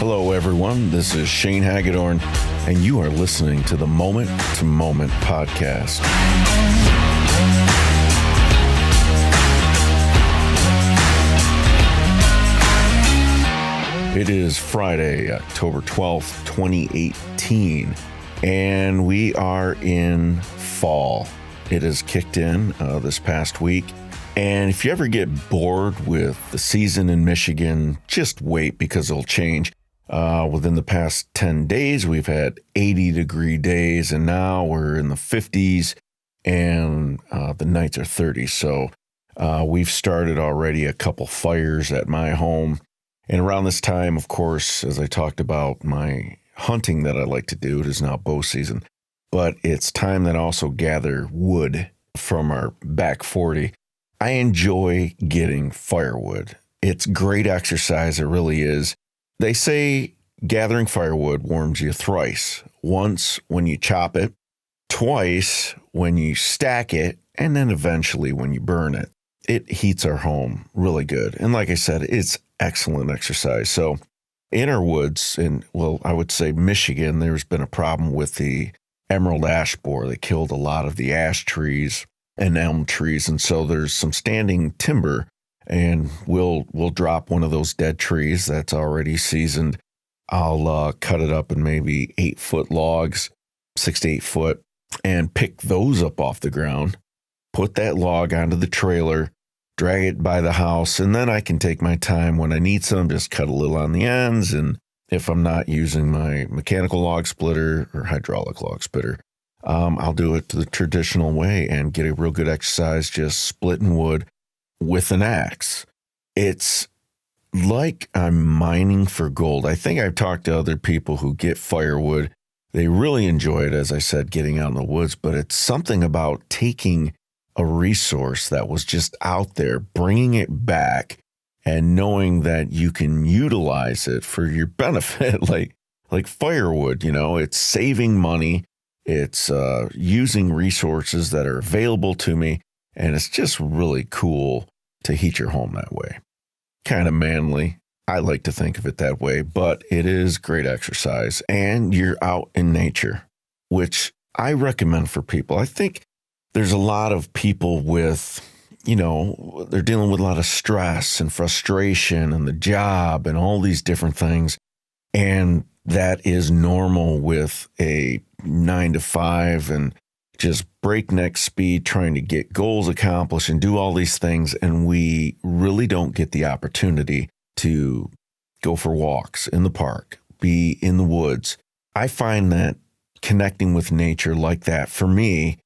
Hello, everyone. This is Shane Hagedorn, and you are listening to the Moment to Moment podcast. It is Friday, October 12th, 2018, and we are in fall. It has kicked in this past week. And if you ever get bored with the season in Michigan, just wait because it'll change. Within the past 10 days, we've had 80-degree days, and now we're in the 50s, and the nights are 30. So we've started already a couple fires at my home. And around this time, of course, as I talked about my hunting that I like to do, it is now bow season. But it's time that I also gather wood from our back 40. I enjoy getting firewood. It's great exercise, it really is. They say gathering firewood warms you thrice. Once when you chop it, twice when you stack it, and then eventually when you burn it. It heats our home really good. And like I said, it's excellent exercise. So in our woods, I would say Michigan, there's been a problem with the emerald ash borer. They killed a lot of the ash trees and elm trees. And so there's some standing timber, and we'll drop one of those dead trees that's already seasoned. I'll cut it up in maybe 8-foot logs, 6 to 8 foot, and pick those up off the ground, put that log onto the trailer, drag it by the house, and then I can take my time when I need some, just cut a little on the ends. And if I'm not using my mechanical log splitter or hydraulic log splitter, I'll do it the traditional way and get a real good exercise just splitting wood with an axe. It's like I'm mining for gold. I think I've talked to other people who get firewood. They really enjoy it, as I said, getting out in the woods, but it's something about taking a resource that was just out there, bringing it back, and knowing that you can utilize it for your benefit, like firewood. It's saving money. It's using resources that are available to me, and it's just really cool to heat your home that way. Kind of manly. I like to think of it that way, but it is great exercise, and you're out in nature, which I recommend for people. I think there's a lot of people with, they're dealing with a lot of stress and frustration and the job and all these different things, and that is normal with a 9 to 5 and just breakneck speed trying to get goals accomplished and do all these things. And we really don't get the opportunity to go for walks in the park, be in the woods. I find that connecting with nature like that, for me,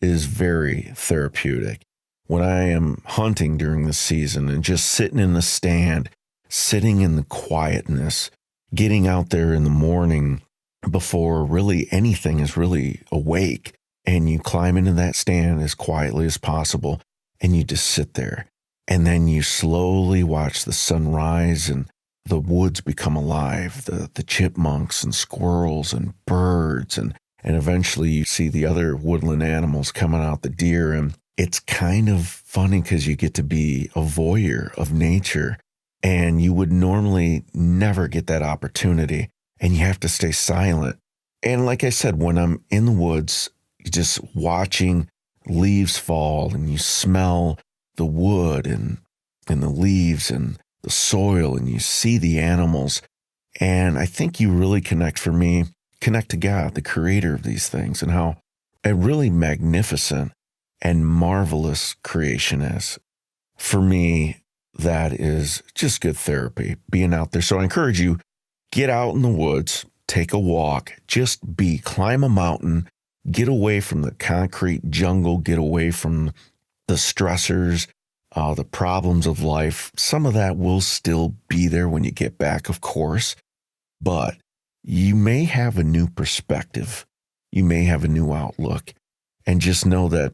is very therapeutic. When I am hunting during the season and just sitting in the stand, sitting in the quietness, getting out there in the morning before really anything is really awake, and you climb into that stand as quietly as possible, and you just sit there. And then you slowly watch the sun rise and the woods become alive, the chipmunks and squirrels and birds, and eventually you see the other woodland animals coming out, the deer. And it's kind of funny because you get to be a voyeur of nature, and you would normally never get that opportunity, and you have to stay silent. And like I said, when I'm in the woods, just watching leaves fall, and you smell the wood and the leaves and the soil, and you see the animals. And I think you really connect to God, the creator of these things, and how a really magnificent and marvelous creation is. For me, that is just good therapy, being out there. So I encourage you, get out in the woods, take a walk, climb a mountain, get away from the concrete jungle, get away from the stressors, the problems of life. Some of that will still be there when you get back, of course, but you may have a new perspective. You may have a new outlook, and just know that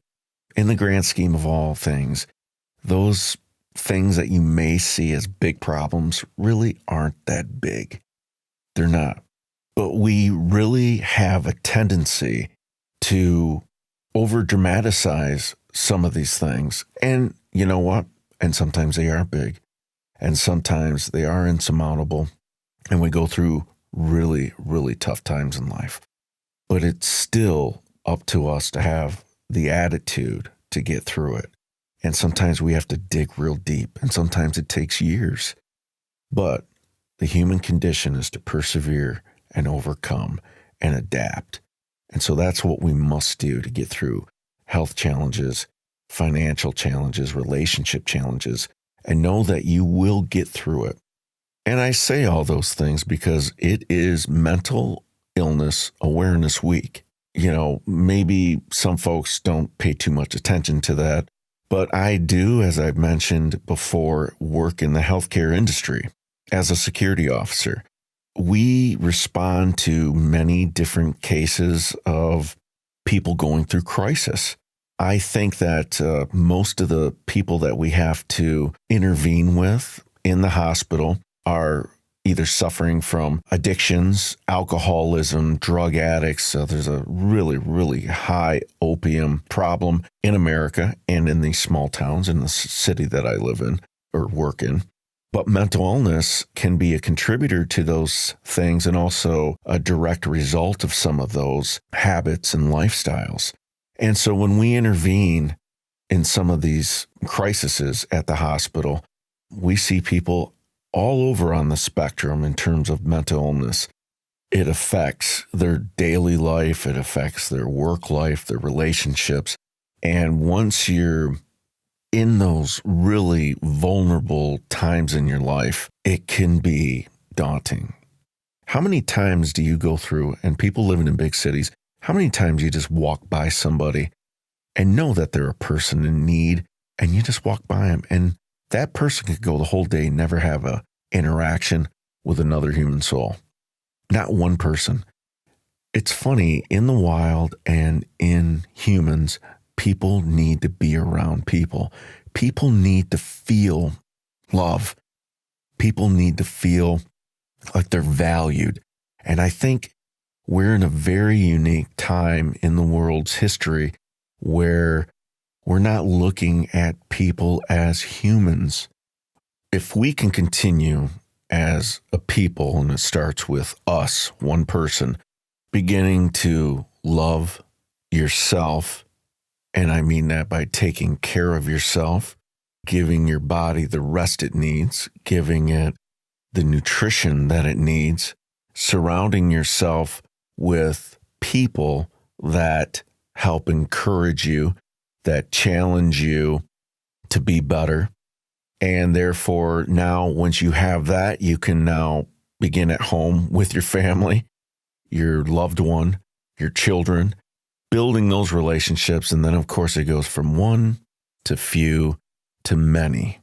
in the grand scheme of all things, those things that you may see as big problems really aren't that big. They're not. But we really have a tendency to over-dramatize some of these things. And you know what? And sometimes they are big. And sometimes they are insurmountable. and we go through really, really tough times in life. But it's still up to us to have the attitude to get through it. And sometimes we have to dig real deep, and sometimes it takes years. But the human condition is to persevere and overcome and adapt. And so that's what we must do to get through health challenges, financial challenges, relationship challenges, and know that you will get through it. And I say all those things because it is Mental Illness Awareness Week. Maybe some folks don't pay too much attention to that, but I do, as I've mentioned before, work in the healthcare industry as a security officer. We respond to many different cases of people going through crisis. I think that most of the people that we have to intervene with in the hospital are either suffering from addictions, alcoholism, drug addicts. There's a really, really high opium problem in America and in these small towns in the city that I live in or work in. But mental illness can be a contributor to those things and also a direct result of some of those habits and lifestyles. And so when we intervene in some of these crises at the hospital, we see people all over on the spectrum in terms of mental illness. It affects their daily life. It affects their work life, their relationships. And once you're in those really vulnerable times in your life, it can be daunting. How many times do you go through, and people living in big cities, how many times you just walk by somebody and know that they're a person in need, and you just walk by them, and that person could go the whole day and never have an interaction with another human soul. Not one person. It's funny, in the wild and in humans, people need to be around people. People need to feel love. People need to feel like they're valued. And I think we're in a very unique time in the world's history where we're not looking at people as humans. If we can continue as a people, and it starts with us, one person, beginning to love yourself, and I mean that by taking care of yourself, giving your body the rest it needs, giving it the nutrition that it needs, surrounding yourself with people that help encourage you, that challenge you to be better. And therefore, now, once you have that, you can now begin at home with your family, your loved one, your children, building those relationships. And then, of course, it goes from one to few to many.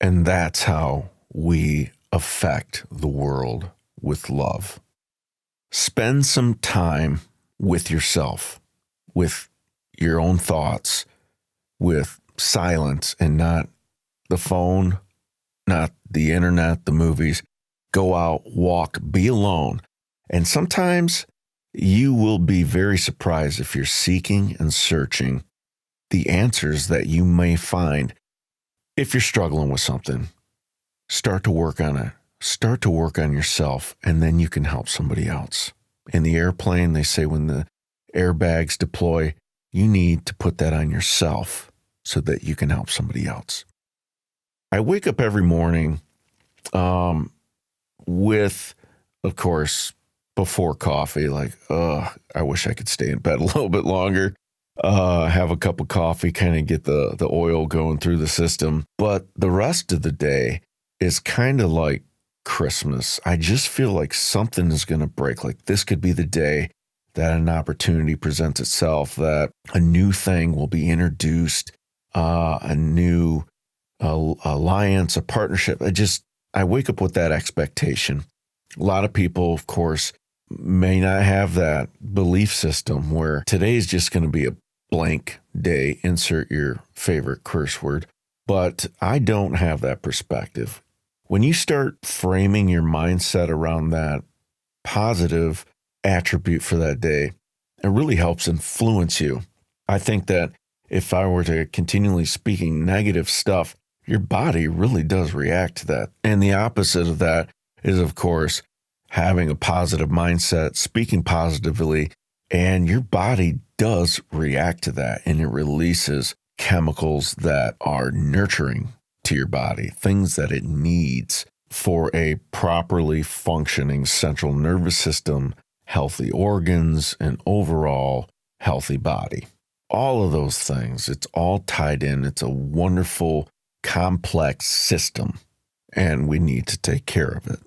And that's how we affect the world with love. Spend some time with yourself, with your own thoughts, with silence, and not the phone, not the internet, the movies. Go out, walk, be alone. And sometimes you will be very surprised if you're seeking and searching the answers that you may find. If you're struggling with something, start to work on it. Start to work on yourself, and then you can help somebody else. In the airplane, they say when the airbags deploy, you need to put that on yourself so that you can help somebody else. I wake up every morning with, of course, before coffee, like, I wish I could stay in bed a little bit longer, have a cup of coffee, kind of get the oil going through the system. But the rest of the day is kind of like Christmas. I just feel like something is going to break. Like this could be the day that an opportunity presents itself, that a new thing will be introduced, a new alliance, a partnership. I wake up with that expectation. A lot of people, of course, may not have that belief system where today is just going to be a blank day, insert your favorite curse word. But I don't have that perspective. When you start framing your mindset around that positive attribute for that day, it really helps influence you. I think that if I were to continually speaking negative stuff, your body really does react to that. And the opposite of that is, of course, having a positive mindset, speaking positively, and your body does react to that, and it releases chemicals that are nurturing to your body, things that it needs for a properly functioning central nervous system, healthy organs, and overall healthy body. All of those things, it's all tied in. It's a wonderful, complex system, and we need to take care of it.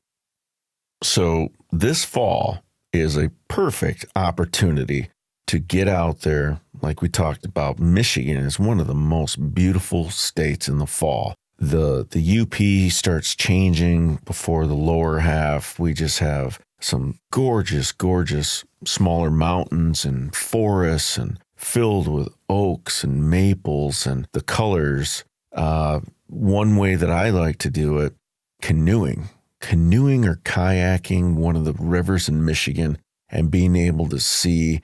So this fall is a perfect opportunity to get out there. Like we talked about, Michigan is one of the most beautiful states in the fall. The UP starts changing before the lower half. We just have some gorgeous, gorgeous smaller mountains and forests and filled with oaks and maples and the colors. One way that I like to do it, canoeing or kayaking one of the rivers in Michigan and being able to see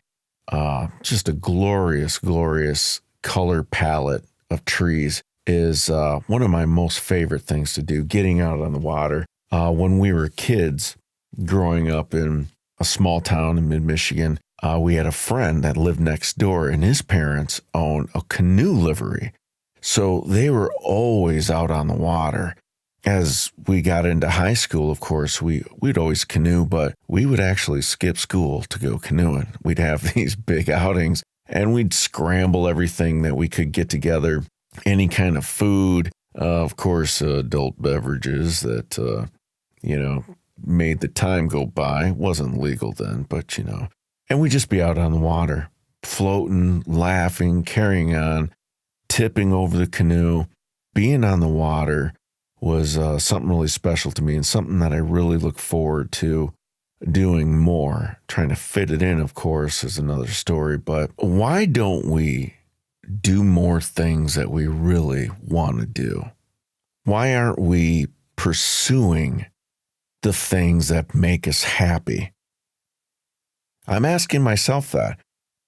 just a glorious, glorious color palette of trees is one of my most favorite things to do, getting out on the water. When we were kids growing up in a small town in mid-Michigan, we had a friend that lived next door, and his parents owned a canoe livery. So they were always out on the water. As we got into high school, of course, we'd always canoe, but we would actually skip school to go canoeing. We'd have these big outings, and we'd scramble everything that we could get together, any kind of food, of course, adult beverages that, made the time go by. It wasn't legal then, but, and we'd just be out on the water, floating, laughing, carrying on, tipping over the canoe. Being on the water was something really special to me and something that I really look forward to doing more. Trying to fit it in, of course, is another story. But why don't we do more things that we really want to do? Why aren't we pursuing the things that make us happy? I'm asking myself that.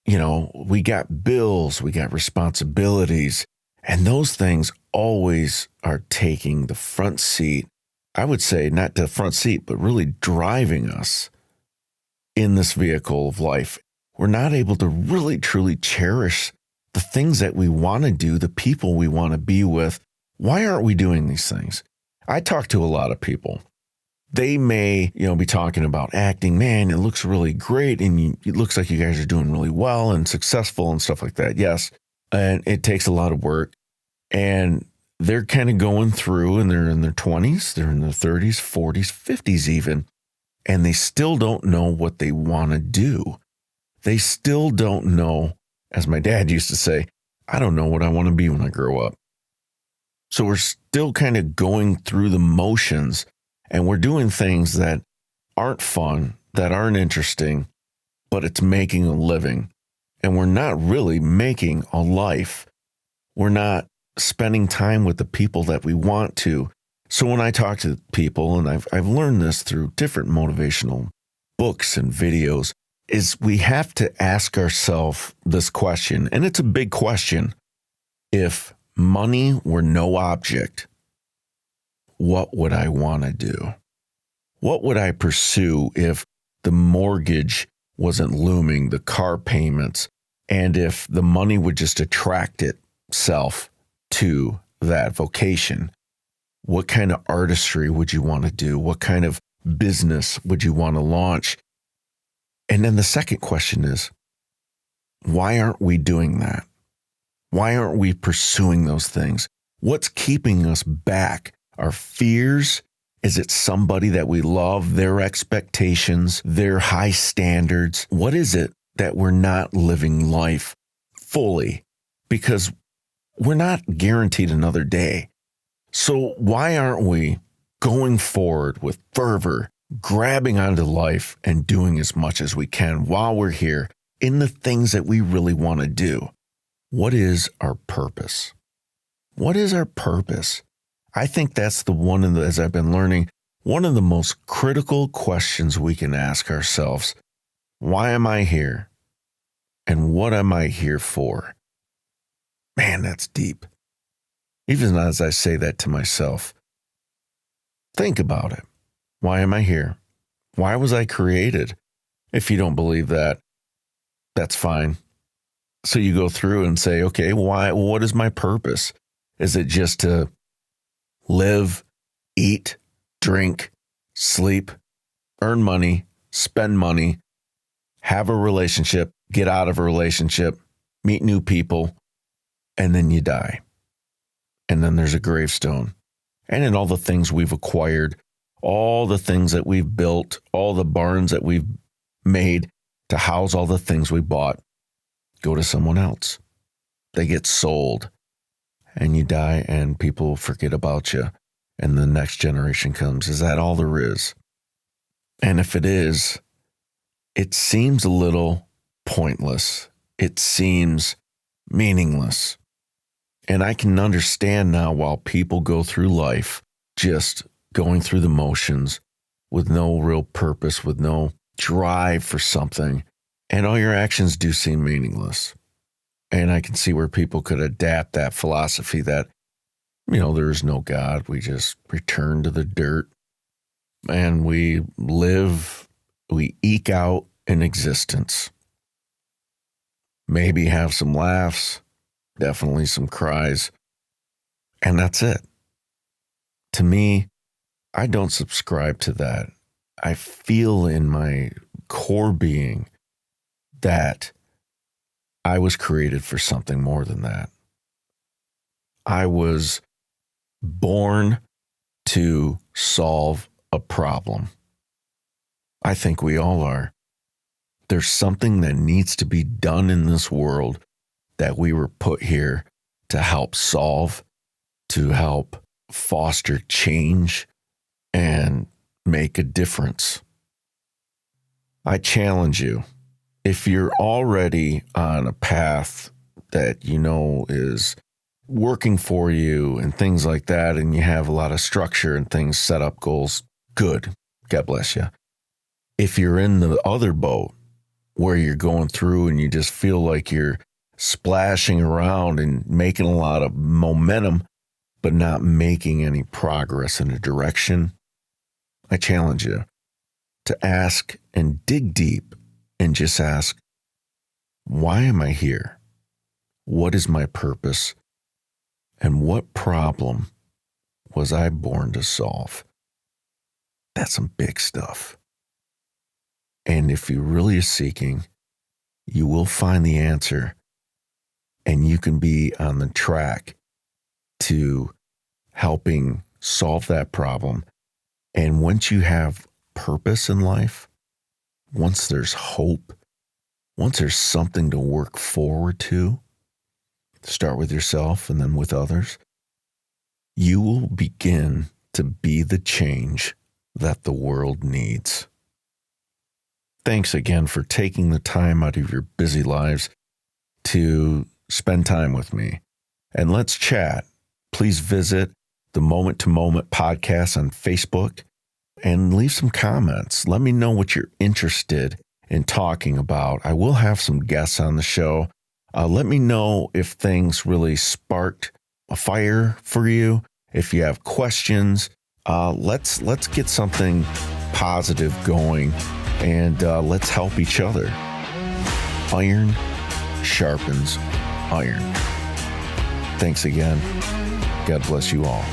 We got bills, we got responsibilities, and those things always are taking the front seat. I would say not the front seat, but really driving us in this vehicle of life. We're not able to really, truly cherish the things that we want to do, the people we want to be with. Why aren't we doing these things? I talk to a lot of people. They may, be talking about acting. Man, it looks really great, and it looks like you guys are doing really well and successful and stuff like that. Yes, and it takes a lot of work. And they're kind of going through, and they're in their 20s, they're in their 30s, 40s, 50s even, and they still don't know what they want to do. They still don't know, as my dad used to say, I don't know what I want to be when I grow up. So we're still kind of going through the motions, and we're doing things that aren't fun, that aren't interesting, but it's making a living. And we're not really making a life. We're not spending time with the people that we want to. So when I talk to people, and I've learned this through different motivational books and videos, is we have to ask ourselves this question, and it's a big question. If money were no object, what would I want to do? What would I pursue if the mortgage wasn't looming, the car payments, and if the money would just attract itself to that vocation? What kind of artistry would you want to do? What kind of business would you want to launch? And then the second question is, why aren't we doing that? Why aren't we pursuing those things? What's keeping us back? Our fears? Is it somebody that we love, their expectations, their high standards? What is it that we're not living life fully? Because we're not guaranteed another day. So why aren't we going forward with fervor, grabbing onto life and doing as much as we can while we're here in the things that we really want to do? What is our purpose? What is our purpose? I think that's as I've been learning, one of the most critical questions we can ask ourselves. Why am I here? And what am I here for? Man, that's deep. Even as I say that to myself, think about it. Why am I here? Why was I created? If you don't believe that, that's fine. So you go through and say, okay, why? What is my purpose? Is it just to live, eat, drink, sleep, earn money, spend money, have a relationship, get out of a relationship, meet new people, and then you die? And then there's a gravestone. And in all the things we've acquired, all the things that we've built, all the barns that we've made to house all the things we bought, go to someone else. They get sold and you die and people forget about you and the next generation comes. Is that all there is? And if it is, it seems a little pointless. It seems meaningless. And I can understand now while people go through life just going through the motions with no real purpose, with no drive for something, and all your actions do seem meaningless. And I can see where people could adapt that philosophy that, there is no God. We just return to the dirt and we live, we eke out an existence. Maybe have some laughs, definitely some cries, and that's it. To me, I don't subscribe to that. I feel in my core being that I was created for something more than that. I was born to solve a problem. I think we all are. There's something that needs to be done in this world that we were put here to help solve, to help foster change and make a difference. I challenge you, if you're already on a path that is working for you and things like that, and you have a lot of structure and things set up, goals, good. God bless you. If you're in the other boat where you're going through and you just feel like you're splashing around and making a lot of momentum, but not making any progress in a direction, I challenge you to ask and dig deep and just ask, why am I here? What is my purpose? And what problem was I born to solve? That's some big stuff. And if you really are seeking, you will find the answer and you can be on the track to helping solve that problem. And once you have purpose in life, once there's hope, once there's something to work forward to, start with yourself and then with others, you will begin to be the change that the world needs. Thanks again for taking the time out of your busy lives to spend time with me. And let's chat. Please visit the Moment to Moment podcast on Facebook and leave some comments. Let me know what you're interested in talking about. I will have some guests on the show. Let me know if things really sparked a fire for you. If you have questions, let's get something positive going, and let's help each other. Iron sharpens iron. Thanks again. God bless you all.